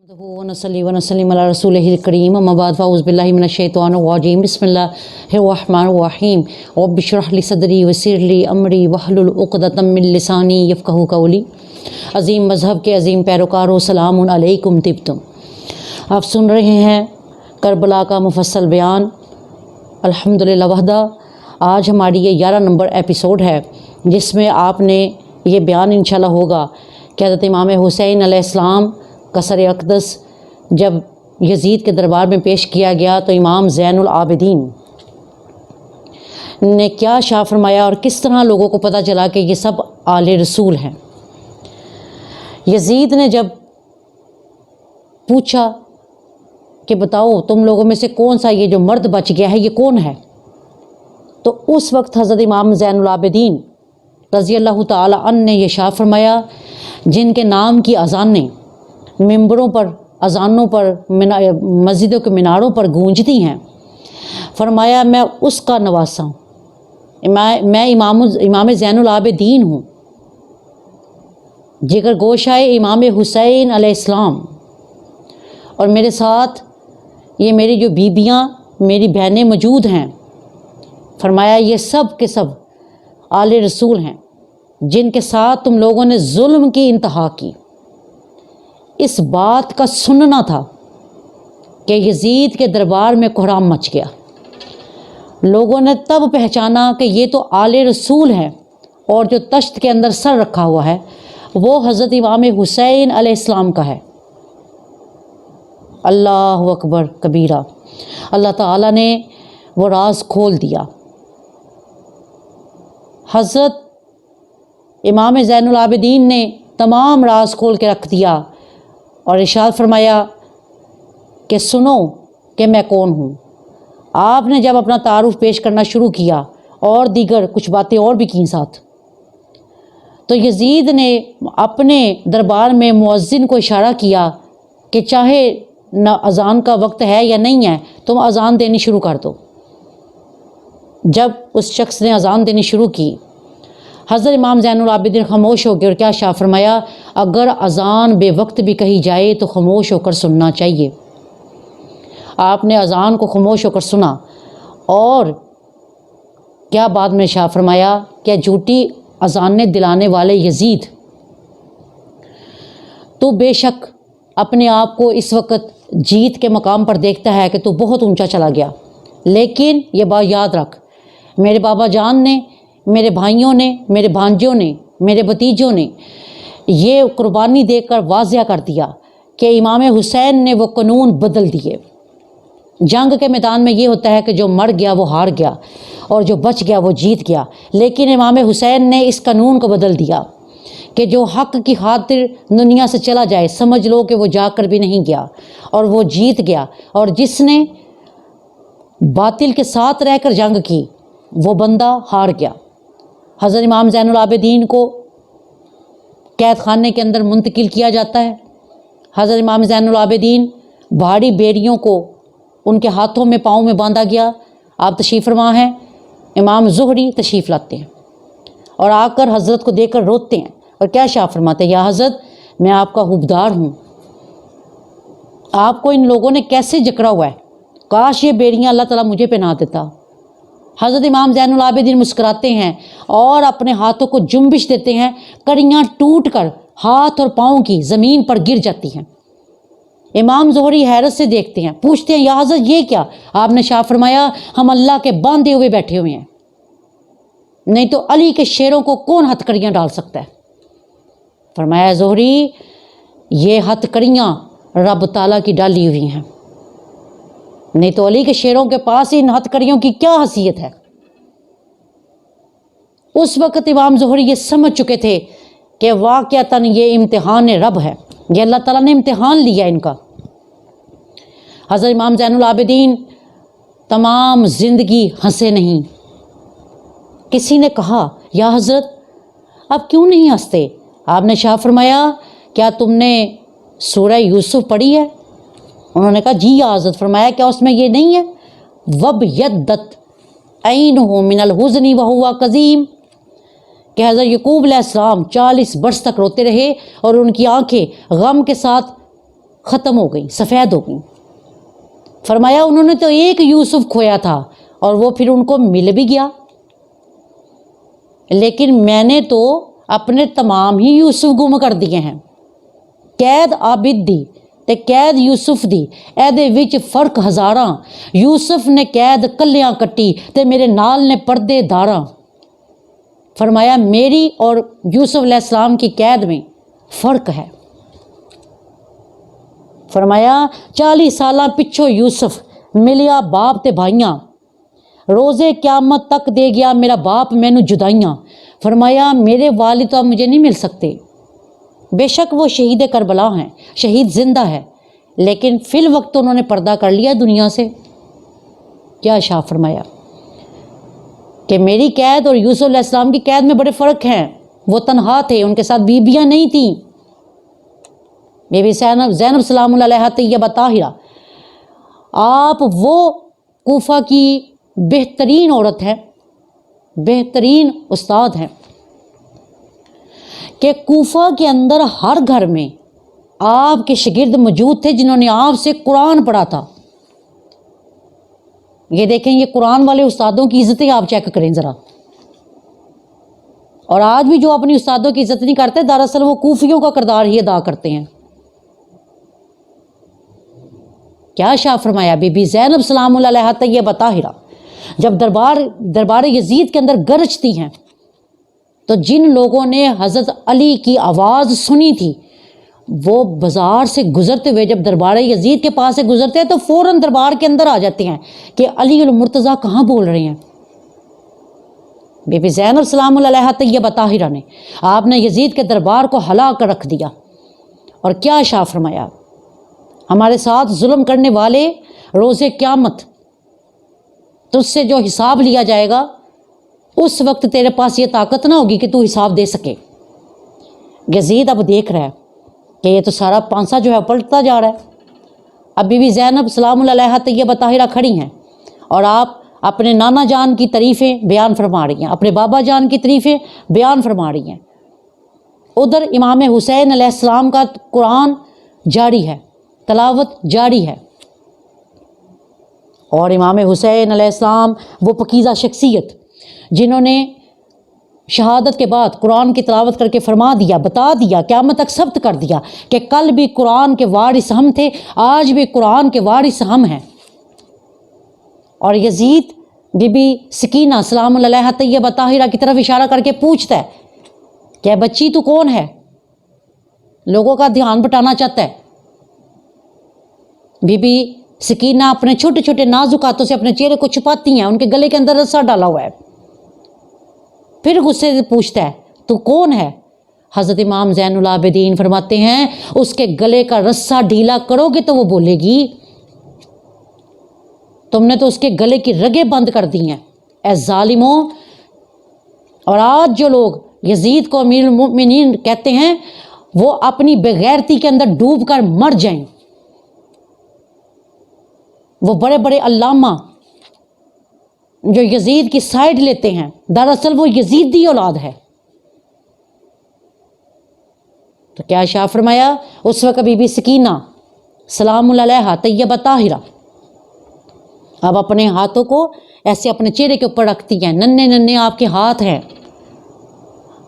ونصلی ونسلم علی رسولہ الکریم اما بعد فاعوذ باللہ من الشیطان الرجیم بسم اللہ الرحمن الرحیم رب اشرح لی صدری ویسر لی امری واحلل عقدۃ من لسانی یفقہوا قولی۔ عظیم مذہب کے عظیم پیروکاروں، سلام علیکم طبتم۔ آپ سن رہے ہیں کربلا کا مفصل بیان الحمدللہ وحدہ۔ آج ہماری یہ 11 نمبر ایپیسوڈ ہے جس میں آپ نے یہ بیان انشاءاللہ ہوگا کہ حضرت امام حسین علیہ السلام کا سر اقدس جب یزید کے دربار میں پیش کیا گیا تو امام زین العابدین نے کیا شاہ فرمایا اور کس طرح لوگوں کو پتہ چلا کہ یہ سب آل رسول ہیں۔ یزید نے جب پوچھا کہ بتاؤ تم لوگوں میں سے کون سا یہ جو مرد بچ گیا ہے یہ کون ہے، تو اس وقت حضرت امام زین العابدین رضی اللہ تعالی عنہ نے یہ شاہ فرمایا جن کے نام کی اذانیں ممبروں پر، اذانوں پر، مسجدوں کے میناروں پر گونجتی ہیں، فرمایا میں اس کا نواسا ہوں، میں امام زین العابدین ہوں، جگر گوشائے امام حسین علیہ السلام، اور میرے ساتھ یہ میری جو بیبیاں، میری بہنیں موجود ہیں، فرمایا یہ سب کے سب آل رسول ہیں جن کے ساتھ تم لوگوں نے ظلم کی انتہا کی۔ اس بات کا سننا تھا کہ یزید کے دربار میں کوہرام مچ گیا۔ لوگوں نے تب پہچانا کہ یہ تو آل رسول ہیں، اور جو تشت کے اندر سر رکھا ہوا ہے وہ حضرت امام حسین علیہ السلام کا ہے۔ اللہ اکبر کبیرہ، اللہ تعالیٰ نے وہ راز کھول دیا۔ حضرت امام زین العابدین نے تمام راز کھول کے رکھ دیا اور ارشاد فرمایا کہ سنو کہ میں کون ہوں۔ آپ نے جب اپنا تعارف پیش کرنا شروع کیا اور دیگر کچھ باتیں اور بھی کیں ساتھ، تو یزید نے اپنے دربار میں مؤذن کو اشارہ کیا کہ چاہے نہ اذان کا وقت ہے یا نہیں ہے تم اذان دینی شروع کر دو۔ جب اس شخص نے اذان دینی شروع کی، حضرت امام زین العابدین خاموش ہو گئے اور کیا شاہ فرمایا، اگر اذان بے وقت بھی کہی جائے تو خاموش ہو کر سننا چاہیے۔ آپ نے اذان کو خاموش ہو کر سنا اور کیا بعد میں شاہ فرمایا کہ جھوٹی اذانیں دلانے والے یزید، تو بے شک اپنے آپ کو اس وقت جیت کے مقام پر دیکھتا ہے کہ تو بہت اونچا چلا گیا، لیکن یہ بات یاد رکھ، میرے بابا جان نے، میرے بھائیوں نے، میرے بھانجوں نے، میرے بھتیجوں نے یہ قربانی دے کر واضح کر دیا کہ امام حسین نے وہ قانون بدل دیے۔ جنگ کے میدان میں یہ ہوتا ہے کہ جو مر گیا وہ ہار گیا اور جو بچ گیا وہ جیت گیا، لیکن امام حسین نے اس قانون کو بدل دیا کہ جو حق کی خاطر دنیا سے چلا جائے سمجھ لو کہ وہ جا کر بھی نہیں گیا اور وہ جیت گیا، اور جس نے باطل کے ساتھ رہ کر جنگ کی وہ بندہ ہار گیا۔ حضرت امام زین العابدین کو قید خانے کے اندر منتقل کیا جاتا ہے۔ حضرت امام زین العابدین بھاری بیڑیوں کو ان کے ہاتھوں میں پاؤں میں باندھا گیا۔ آپ تشریف فرما ہیں، امام زہری تشریف لاتے ہیں اور آ کر حضرت کو دیکھ کر روتے ہیں اور کیا شاہ فرماتے ہیں، یا حضرت میں آپ کا حبدار ہوں، آپ کو ان لوگوں نے کیسے جکڑا ہوا ہے، کاش یہ بیڑیاں اللہ تعالیٰ مجھے پہنا دیتا۔ حضرت امام زین العابدین مسکراتے ہیں اور اپنے ہاتھوں کو جنبش دیتے ہیں، کڑیاں ٹوٹ کر ہاتھ اور پاؤں کی زمین پر گر جاتی ہیں۔ امام زہری حیرت سے دیکھتے ہیں، پوچھتے ہیں یا حضرت یہ کیا؟ آپ نے شاہ فرمایا ہم اللہ کے باندھے ہوئے بیٹھے ہوئے ہیں، نہیں تو علی کے شیروں کو کون ہتھ کڑیاں ڈال سکتا ہے؟ فرمایا زہری یہ ہتھ کڑیاں رب تعالیٰ کی ڈالی ہوئی ہیں، نہیں تو علی کے شیروں کے پاس ان ہتھ کڑیوں کی کیا حیثیت ہے۔ اس وقت امام زہری یہ سمجھ چکے تھے کہ واقعتاً یہ امتحان رب ہے، یہ اللہ تعالیٰ نے امتحان لیا ان کا۔ حضرت امام زین العابدین تمام زندگی ہنسے نہیں۔ کسی نے کہا یا حضرت اب کیوں نہیں ہنستے؟ آپ نے شاہ فرمایا کیا تم نے سورہ یوسف پڑھی ہے؟ انہوں نے کہا جی یا حضرت۔ فرمایا کیا اس میں یہ نہیں ہے وَبْيَضَّتْ عَيْنُهُ مِنَ الْحُزْنِ وَهُوَ كَظِيمٌ، کہ حضرت یعقوب علیہ السلام 40 برس تک روتے رہے اور ان کی آنکھیں غم کے ساتھ ختم ہو گئی، سفید ہو گئی۔ فرمایا انہوں نے تو ایک یوسف کھویا تھا اور وہ پھر ان کو مل بھی گیا، لیکن میں نے تو اپنے تمام ہی یوسف گم کر دیے ہیں۔ قید عابد دی تے قید یوسف دی، ایدے وچ فرق ہزاراں، یوسف نے قید کلیاں کٹی تے میرے نال نے پردے داراں۔ فرمایا میری اور یوسف علیہ السلام کی قید میں فرق ہے۔ فرمایا 40 سالاں پچھو یوسف ملیا باپ تے بھائیاں، روزے قیامت تک دے گیا میرا باپ مینوں جدائیاں۔ فرمایا میرے والد تو اب مجھے نہیں مل سکتے، بے شک وہ شہید کربلا ہیں، شہید زندہ ہے، لیکن فی الوقت انہوں نے پردہ کر لیا دنیا سے۔ کیا شاہ فرمایا کہ میری قید اور یوسف علیہ السلام کی قید میں بڑے فرق ہیں۔ وہ تنہا تھے، ان کے ساتھ بیویاں نہیں تھیں۔ بی بی زینب سلام اللہ علیہا طیبہ طاہرہ، آپ وہ کوفہ کی بہترین عورت ہیں، بہترین استاد ہیں کہ کوفہ کے اندر ہر گھر میں آپ کے شاگرد موجود تھے جنہوں نے آپ سے قرآن پڑھا تھا۔ یہ دیکھیں، یہ قرآن والے استادوں کی عزتیں آپ چیک کریں ذرا۔ اور آج بھی جو اپنی استادوں کی عزت نہیں کرتے، دراصل وہ کوفیوں کا کردار ہی ادا کرتے ہیں۔ کیا شاہ فرمایا بی بی زینب سلام اللہ علیہا طیبہ طاہرہ جب دربار یزید کے اندر گرجتی ہیں تو جن لوگوں نے حضرت علی کی آواز سنی تھی وہ بازار سے گزرتے ہوئے جب دربار یزید کے پاس سے گزرتے ہیں تو فوراً دربار کے اندر آ جاتے ہیں کہ علی المرتضیٰ کہاں بول رہے ہیں۔ بی بی زینب سلام اللہ علیہا طیبہ طاہرہ نے آپ نے یزید کے دربار کو ہلا کر رکھ دیا۔ اور کیا شاہ فرمایا، ہمارے ساتھ ظلم کرنے والے روز قیامت تجھ سے جو حساب لیا جائے گا اس وقت تیرے پاس یہ طاقت نہ ہوگی کہ تو حساب دے سکے۔ یزید اب دیکھ رہا ہے کہ یہ تو سارا پانسا جو ہے پلٹتا جا رہا ہے۔ اب بی بی زینب سلام اللہ علیہا طیبہ طاہرہ کھڑی ہیں اور آپ اپنے نانا جان کی تعریفیں بیان فرما رہی ہیں، اپنے بابا جان کی تعریفیں بیان فرما رہی ہیں۔ ادھر امام حسین علیہ السلام کا قرآن جاری ہے، تلاوت جاری ہے، اور امام حسین علیہ السلام وہ پاکیزہ شخصیت جنہوں نے شہادت کے بعد قرآن کی تلاوت کر کے فرما دیا، بتا دیا، قیامت تک ثبت کر دیا کہ کل بھی قرآن کے وارث ہم تھے، آج بھی قرآن کے وارث ہم ہیں۔ اور یزید بی بی سکینہ سلام اللہ علیہا طیبہ طاہرہ کی طرف اشارہ کر کے پوچھتا ہے کہ بچی تو کون ہے؟ لوگوں کا دھیان بٹانا چاہتا ہے۔ بی بی سکینہ اپنے چھوٹے چھوٹے نازک ہاتھوں سے اپنے چہرے کو چھپاتی ہیں، ان کے گلے کے اندر رسا ڈالا ہوا ہے۔ پھر غصے سے پوچھتا ہے تو کون ہے؟ حضرت امام زین العابدین فرماتے ہیں اس کے گلے کا رسا ڈھیلا کرو گے تو وہ بولے گی، تم نے تو اس کے گلے کی رگیں بند کر دی ہیں اے ظالموں۔ اور آج جو لوگ یزید کو امیر المؤمنین کہتے ہیں وہ اپنی بغیرتی کے اندر ڈوب کر مر جائیں۔ وہ بڑے بڑے علامہ جو یزید کی سائیڈ لیتے ہیں، دراصل وہ یزیدی اولاد ہے۔ تو کیا شاہ فرمایا، اس وقت بی بی سکینہ سلام اللہ علیہا طیبہ طاہرہ اب اپنے ہاتھوں کو ایسے اپنے چہرے کے اوپر رکھتی ہیں، ننھے ننھے آپ کے ہاتھ ہیں،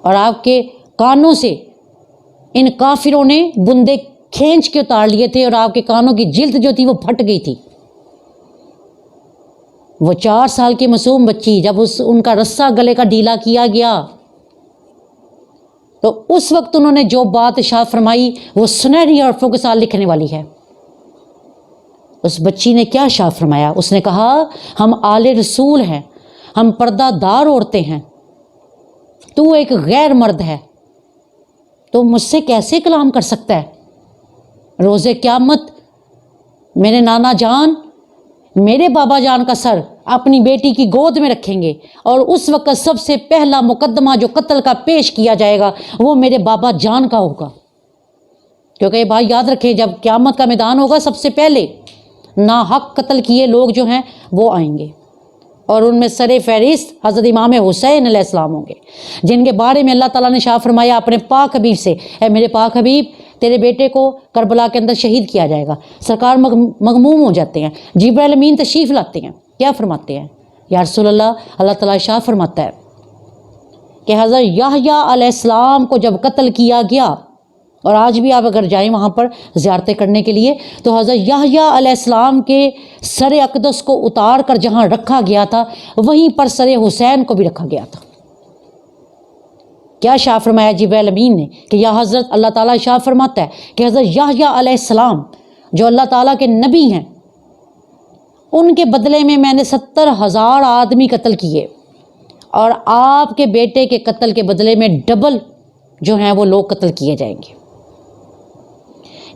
اور آپ کے کانوں سے ان کافروں نے بندے کھینچ کے اتار لیے تھے اور آپ کے کانوں کی جلد جو تھی وہ پھٹ گئی تھی۔ وہ 4 سال کی معصوم بچی جب ان کا رسہ گلے کا ڈھیلا کیا گیا تو اس وقت انہوں نے جو بات ارشاد فرمائی وہ سنہری حرفوں کے ساتھ لکھنے والی ہے۔ اس بچی نے کیا ارشاد فرمایا؟ اس نے کہا ہم آل رسول ہیں، ہم پردہ دار عورتیں ہیں، تو ایک غیر مرد ہے، تو مجھ سے کیسے کلام کر سکتا ہے؟ روز قیامت میرے نانا جان میرے بابا جان کا سر اپنی بیٹی کی گود میں رکھیں گے اور اس وقت سب سے پہلا مقدمہ جو قتل کا پیش کیا جائے گا وہ میرے بابا جان کا ہوگا، کیونکہ یہ بات یاد رکھیں جب قیامت کا میدان ہوگا سب سے پہلے ناحق قتل کیے لوگ جو ہیں وہ آئیں گے۔ اور ان میں سر فہرست حضرت امام حسین علیہ السلام ہوں گے، جن کے بارے میں اللہ تعالیٰ نے شاہ فرمایا اپنے پاک حبیب سے، اے میرے پاک حبیب تیرے بیٹے کو کربلا کے اندر شہید کیا جائے گا۔ سرکار مغموم ہو جاتے ہیں، جبرائیل امین تشریف لاتے ہیں، کیا فرماتے ہیں؟ یا رسول اللہ تعالیٰ شاہ فرماتا ہے کہ حضرت یحییٰ علیہ السلام کو جب قتل کیا گیا، اور آج بھی آپ اگر جائیں وہاں پر زیارتیں کرنے کے لیے تو حضرت یحییٰ علیہ السلام کے سر اقدس کو اتار کر جہاں رکھا گیا تھا وہیں پر سر حسین کو بھی رکھا گیا تھا۔ کیا شاہ فرمایا جبرائیل امین نے کہ یا حضرت اللہ تعالیٰ شاہ فرماتا ہے کہ حضرت یحییٰ علیہ السلام جو اللہ تعالیٰ کے نبی ہیں، ان کے بدلے میں نے 70,000 آدمی قتل کیے، اور آپ کے بیٹے کے قتل کے بدلے میں ڈبل جو ہیں وہ لوگ قتل کیے جائیں گے،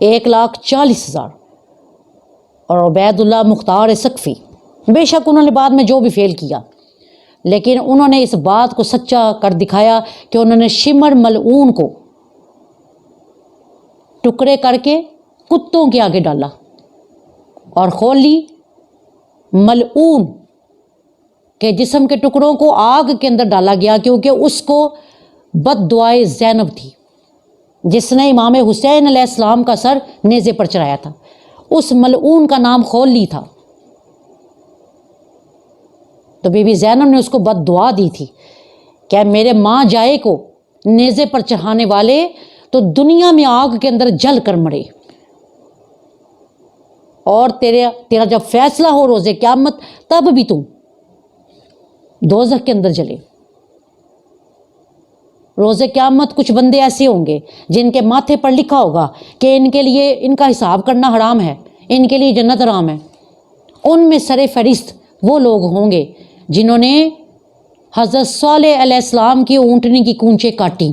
1,40,000۔ اور عبید اللہ مختار ثقفی، بے شک انہوں نے بعد میں جو بھی فیل کیا، لیکن انہوں نے اس بات کو سچا کر دکھایا کہ انہوں نے شمر ملعون کو ٹکڑے کر کے کتوں کے آگے ڈالا، اور خولی ملعون کے جسم کے ٹکڑوں کو آگ کے اندر ڈالا گیا، کیونکہ اس کو بد دعائے زینب تھی جس نے امام حسین علیہ السلام کا سر نیزے پر چڑھایا تھا، اس ملعون کا نام خولی تھا۔ تو بی بی زینب نے اس کو بد دعا دی تھی کہ میرے ماں جائے کو نیزے پر چڑھانے والے تو دنیا میں آگ کے اندر جل کر مرے، اور تیرا جب فیصلہ ہو روز قیامت تب بھی تم دوزخ کے اندر جلے۔ روز قیامت کچھ بندے ایسے ہوں گے جن کے ماتھے پر لکھا ہوگا کہ ان کے لیے ان کا حساب کرنا حرام ہے، ان کے لیے جنت حرام ہے۔ ان میں سر فہرست وہ لوگ ہوں گے جنہوں نے حضرت صالح علیہ السلام کی اونٹنی کی کونچیں کاٹی،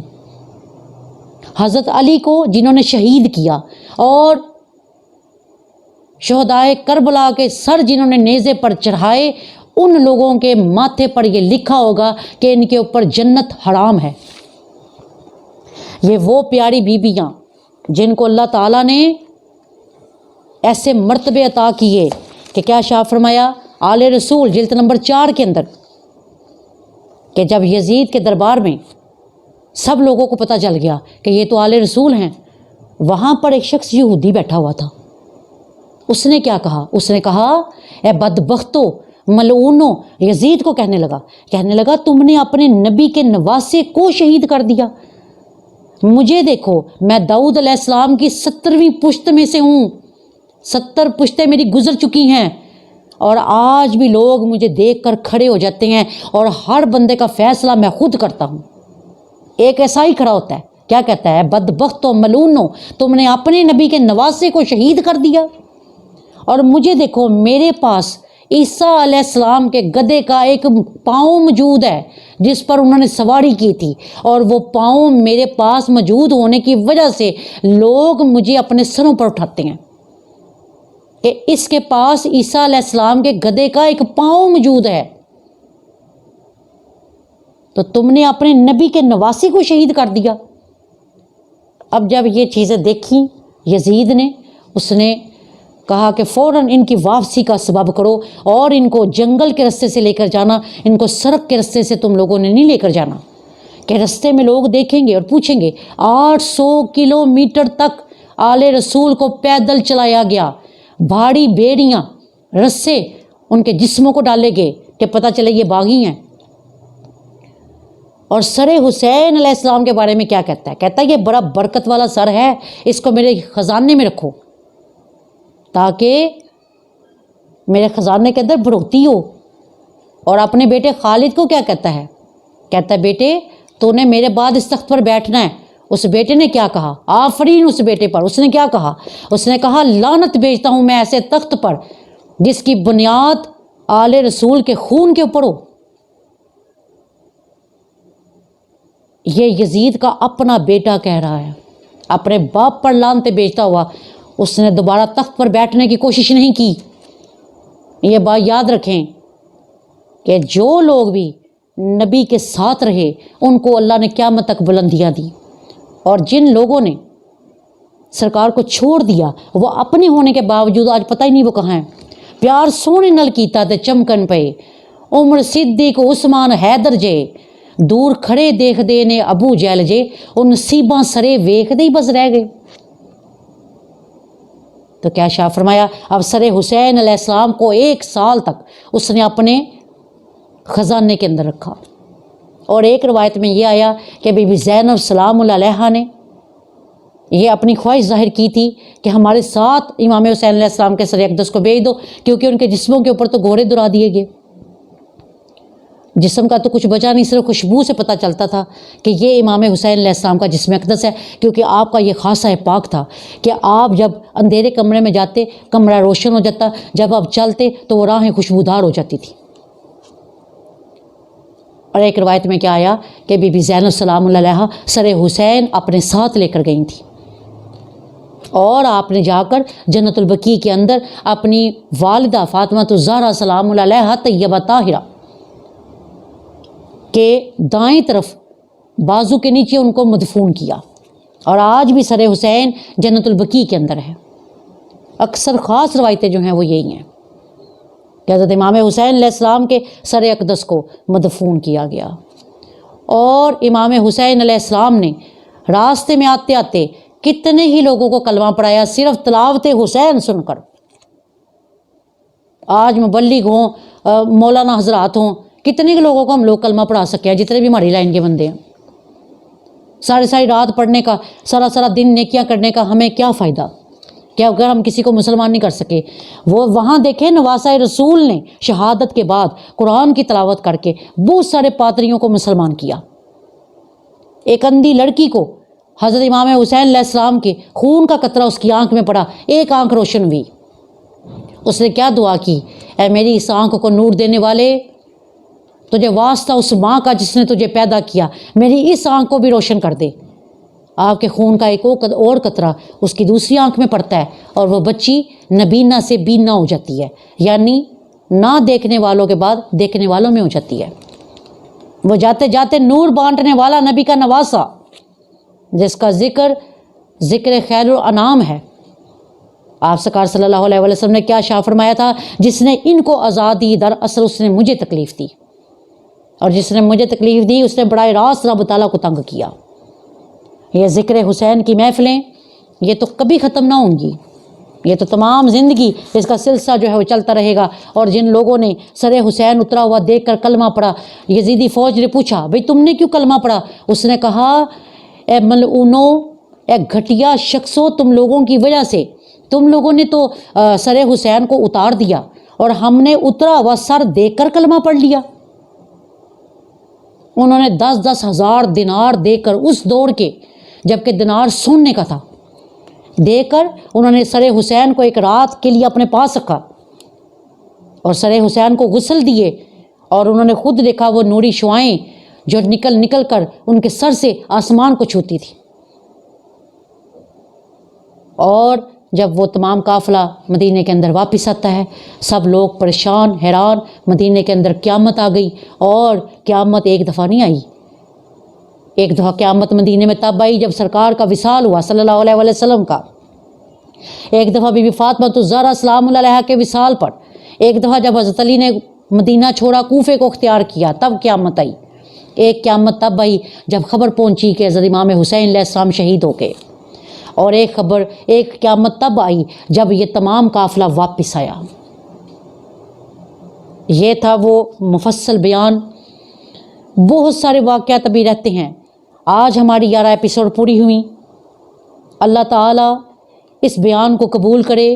حضرت علی کو جنہوں نے شہید کیا، اور شہدائے کربلا کے سر جنہوں نے نیزے پر چڑھائے، ان لوگوں کے ماتھے پر یہ لکھا ہوگا کہ ان کے اوپر جنت حرام ہے۔ یہ وہ پیاری بیویاں جن کو اللہ تعالیٰ نے ایسے مرتبے عطا کیے کہ کیا شاہ فرمایا آل رسول جلد نمبر 4 کے اندر کہ جب یزید کے دربار میں سب لوگوں کو پتہ چل گیا کہ یہ تو آل رسول ہیں، وہاں پر ایک شخص یہودی بیٹھا ہوا تھا۔ اس نے کیا کہا؟ اس نے کہا اے بدبختو ملعونو، یزید کو کہنے لگا تم نے اپنے نبی کے نواسے کو شہید کر دیا۔ مجھے دیکھو، میں داؤد علیہ السلام کی 70ویں پشت میں سے ہوں، 70 پشتیں میری گزر چکی ہیں، اور آج بھی لوگ مجھے دیکھ کر کھڑے ہو جاتے ہیں، اور ہر بندے کا فیصلہ میں خود کرتا ہوں۔ ایک ایسا ہی کھڑا ہوتا ہے، کیا کہتا ہے؟ بدبختو ملعونو، تم نے اپنے نبی کے نواسے کو شہید کر دیا، اور مجھے دیکھو میرے پاس عیسیٰ علیہ السلام کے گدھے کا ایک پاؤں موجود ہے جس پر انہوں نے سواری کی تھی، اور وہ پاؤں میرے پاس موجود ہونے کی وجہ سے لوگ مجھے اپنے سروں پر اٹھاتے ہیں کہ اس کے پاس عیسیٰ علیہ السلام کے گدھے کا ایک پاؤں موجود ہے۔ تو تم نے اپنے نبی کے نواسی کو شہید کر دیا۔ اب جب یہ چیزیں دیکھیں یزید نے، اس نے کہا کہ فوراً ان کی واپسی کا سبب کرو، اور ان کو جنگل کے رستے سے لے کر جانا، ان کو سڑک کے رستے سے تم لوگوں نے نہیں لے کر جانا، کہ رستے میں لوگ دیکھیں گے اور پوچھیں گے 800 کلومیٹر تک آل رسول کو پیدل چلایا گیا، بھاری بیڑیاں رسے ان کے جسموں کو ڈالے گئے کہ پتہ چلے یہ باغی ہیں۔ اور سر حسین علیہ السلام کے بارے میں کیا کہتا ہے؟ کہتا ہے یہ بڑا برکت والا سر ہے، اس کو میرے خزانے میں رکھو تاکہ میرے خزانے کے اندر بڑھوتی ہو۔ اور اپنے بیٹے خالد کو کیا کہتا ہے؟ کہتا ہے بیٹے تو نے میرے بعد اس تخت پر بیٹھنا ہے۔ اس بیٹے نے کیا کہا؟ آفرین اس بیٹے پر۔ اس نے کیا کہا؟ اس نے کہا لعنت بھیجتا ہوں میں ایسے تخت پر جس کی بنیاد آل رسول کے خون کے اوپر ہو۔ یہ یزید کا اپنا بیٹا کہہ رہا ہے، اپنے باپ پر لعنتیں بھیجتا ہوا اس نے دوبارہ تخت پر بیٹھنے کی کوشش نہیں کی۔ یہ بات یاد رکھیں کہ جو لوگ بھی نبی کے ساتھ رہے ان کو اللہ نے قیامت تک بلندیاں دی، اور جن لوگوں نے سرکار کو چھوڑ دیا وہ اپنے ہونے کے باوجود آج پتہ ہی نہیں وہ کہاں ہیں۔ پیار سونے نل کیتا تے چمکن پے، عمر صدیق عثمان حیدر جے دور کھڑے دیکھ دے نے ابو جہل جے ان نصیباں سرے ویکھ دے ہی بس رہ گئے۔ تو کیا شاہ فرمایا اب سر حسین علیہ السلام کو 1 سال تک اس نے اپنے خزانے کے اندر رکھا۔ اور ایک روایت میں یہ آیا کہ بی بی زینب سلام اللہ علیہا نے یہ اپنی خواہش ظاہر کی تھی کہ ہمارے ساتھ امام حسین علیہ السلام کے سر اقدس کو بھیج دو، کیونکہ ان کے جسموں کے اوپر تو گھوڑے دورا دیے گئے، جسم کا تو کچھ بچا نہیں، صرف خوشبو سے پتہ چلتا تھا کہ یہ امام حسین علیہ السلام کا جسم اقدس ہے، کیونکہ آپ کا یہ خاصہ پاک تھا کہ آپ جب اندھیرے کمرے میں جاتے کمرہ روشن ہو جاتا، جب آپ چلتے تو وہ راہیں خوشبودار ہو جاتی تھی۔ اور ایک روایت میں کیا آیا کہ بی بی زینب سلام اللہ علیہا سر حسین اپنے ساتھ لے کر گئی تھی، اور آپ نے جا کر جنت البقیع کے اندر اپنی والدہ فاطمہ الزہرا سلام اللہ علیہا طیبہ طاہرہ کے دائیں طرف بازو کے نیچے ان کو مدفون کیا، اور آج بھی سر حسین جنت البقیع کے اندر ہے۔ اکثر خاص روایتیں جو ہیں وہ یہی ہیں کہ حضرت امام حسین علیہ السلام کے سر اقدس کو مدفون کیا گیا۔ اور امام حسین علیہ السلام نے راستے میں آتے آتے کتنے ہی لوگوں کو کلمہ پڑھایا صرف تلاوت حسین سن کر۔ آج مبلغ ہوں، مولانا حضرات ہوں، کتنے لوگوں کو ہم لوگ کلمہ پڑھا سکے ہیں، جتنے بھی ہماری لائن کے بندے ہیں۔ ساری رات پڑھنے کا، سارا دن نیکیاں کرنے کا ہمیں کیا فائدہ کہ اگر ہم کسی کو مسلمان نہیں کر سکے۔ وہ وہاں دیکھیں نواسہ رسول نے شہادت کے بعد قرآن کی تلاوت کر کے بہت سارے پادریوں کو مسلمان کیا۔ ایک اندھی لڑکی کو حضرت امام حسین علیہ السلام کے خون کا قطرہ اس کی آنکھ میں پڑا، ایک آنکھ روشن ہوئی۔ اس نے کیا دعا کی؟ اے میری اس آنکھ کو نور دینے والے، تجھے واسطہ اس ماں کا جس نے تجھے پیدا کیا، میری اس آنکھ کو بھی روشن کر دے۔ آپ کے خون کا ایک اور قطرہ اس کی دوسری آنکھ میں پڑتا ہے، اور وہ بچی نبینا سے بینا ہو جاتی ہے، یعنی نہ دیکھنے والوں کے بعد دیکھنے والوں میں ہو جاتی ہے۔ وہ جاتے جاتے نور بانٹنے والا نبی کا نواسا، جس کا ذکر خیر الانام ہے۔ آپ سرکار صلی اللہ علیہ وسلم نے کیا شاہ فرمایا تھا؟ جس نے ان کو آزادی در اصل اس نے مجھے تکلیف دی، اور جس نے مجھے تکلیف دی اس نے براہ راست رب تعالیٰ کو تنگ کیا۔ یہ ذکر حسین کی محفلیں یہ تو کبھی ختم نہ ہوں گی، یہ تو تمام زندگی اس کا سلسلہ جو ہے وہ چلتا رہے گا۔ اور جن لوگوں نے سر حسین اترا ہوا دیکھ کر کلمہ پڑھا، یزیدی فوج نے پوچھا بھئی تم نے کیوں کلمہ پڑھا؟ اس نے کہا اے ملعونو، اے گھٹیا شخصو، تم لوگوں کی وجہ سے تم لوگوں نے تو سر حسین کو اتار دیا، اور ہم نے اترا ہوا سر دیکھ کر کلمہ پڑھ لیا۔ انہوں نے 10,000 10,000 دینار دے کر، اس دور کے جبکہ دینار سونے کا تھا، دے کر انہوں نے سر حسین کو ایک رات کے لیے اپنے پاس رکھا، اور سر حسین کو غسل دیے، اور انہوں نے خود دیکھا وہ نوری شعائیں جو نکل کر ان کے سر سے آسمان کو چھوتی تھی۔ اور جب وہ تمام قافلہ مدینے کے اندر واپس آتا ہے، سب لوگ پریشان حیران، مدینے کے اندر قیامت آ گئی۔ اور قیامت ایک دفعہ نہیں آئی، ایک دفعہ قیامت مدینے میں تب آئی جب سرکار کا وصال ہوا صلی اللہ علیہ وسلم کا۔ ایک دفعہ بی بی فاطمہ الزہرا سلام اللہ علیہا کے وصال پر، ایک دفعہ جب حضرت علی نے مدینہ چھوڑا کوفے کو اختیار کیا تب قیامت آئی۔ ایک قیامت تب آئی جب خبر پہنچی کہ حضرت امام حسین علیہ السلام شہید ہو گئے، اور ایک قیامت تب آئی جب یہ تمام قافلہ واپس آیا۔ یہ تھا وہ مفصل بیان۔ بہت سارے واقعات ابھی رہتے ہیں۔ آج ہماری 11 ایپیسوڈ پوری ہوئی۔ اللہ تعالیٰ اس بیان کو قبول کرے،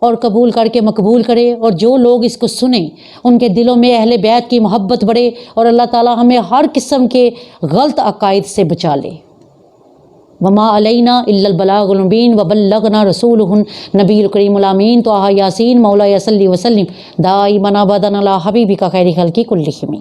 اور قبول کر کے مقبول کرے، اور جو لوگ اس کو سنیں ان کے دلوں میں اہل بیت کی محبت بڑھے، اور اللہ تعالیٰ ہمیں ہر قسم کے غلط عقائد سے بچا لے۔ وما علینا الا البلاغ المبین وبلغنا رسولہ نبی الکریم الامین طٰہٰ یاسین مولا صلی وسلم دائما ابدا علی حبیبک خیر خلق کلہم۔